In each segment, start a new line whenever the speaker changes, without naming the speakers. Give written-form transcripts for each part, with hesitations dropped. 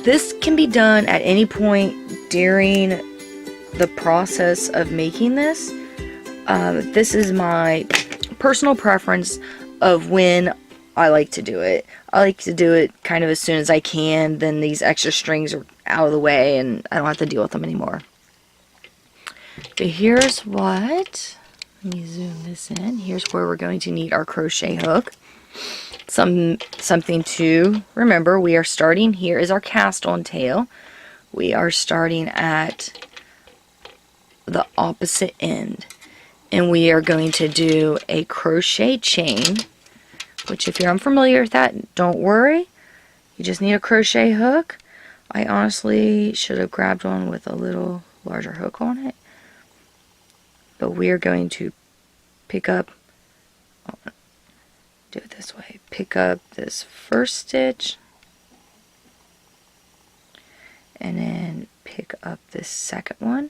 This can be done at any point during the process of making this. This is my personal preference of when I like to do it. I like to do it kind of as soon as I can, then these extra strings are out of the way and I don't have to deal with them anymore. But here's what, let me zoom this in, here's where we're going to need our crochet hook. Something to remember, we are starting, here is our cast on tail. We are starting at the opposite end. And we are going to do a crochet chain, which if you're unfamiliar with that, don't worry. You just need a crochet hook. I honestly should have grabbed one with a little larger hook on it. But we are going to pick up, do it this way, pick up this first stitch, and then pick up this second one.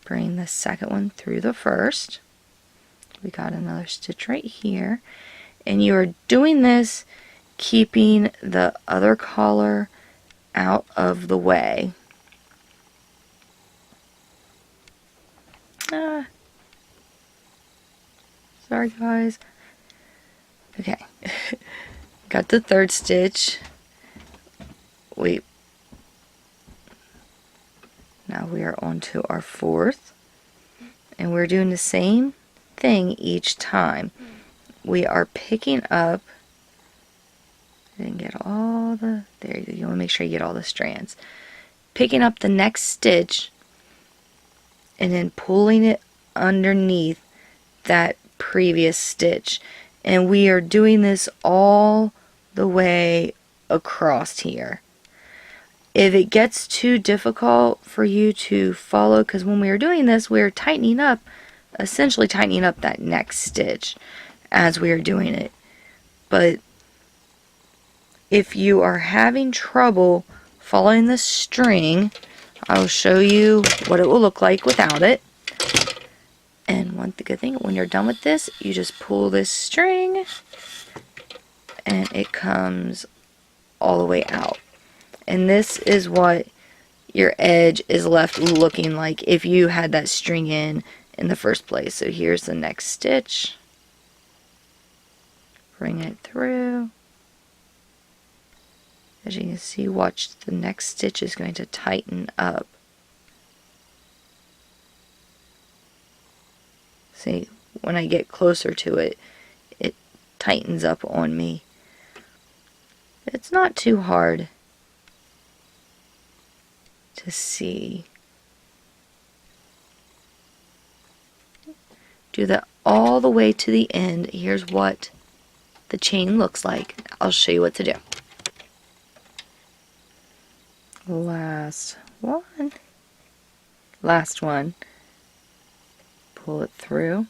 Bring the second one through the first. We got another stitch right here. And you are doing this keeping the other collar out of the way. Sorry guys. Okay. Got the third stitch. Now we are on to our fourth. And we're doing the same thing each time. We are picking up, I didn't get all the, there you go, you want to make sure you get all the strands. Picking up the next stitch and then pulling it underneath that previous stitch. And we are doing this all the way across here. If it gets too difficult for you to follow, because when we are doing this, we are tightening up, essentially tightening up that next stitch as we are doing it. But if you are having trouble following the string, I'll show you what it will look like without it. And one good thing, when you're done with this, you just pull this string and it comes all the way out. And this is what your edge is left looking like if you had that string in the first place. So here's the next stitch. Bring it through. As you can see, watch, the next stitch is going to tighten up. See, when I get closer to it, it tightens up on me. It's not too hard to see. Do that all the way to the end. Here's what the chain looks like. I'll show you what to do. Last one. Pull it through,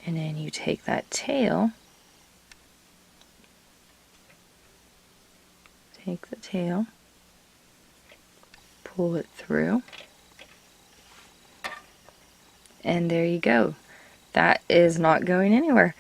and then you take that tail, take the tail, pull it through, and there you go. That is not going anywhere.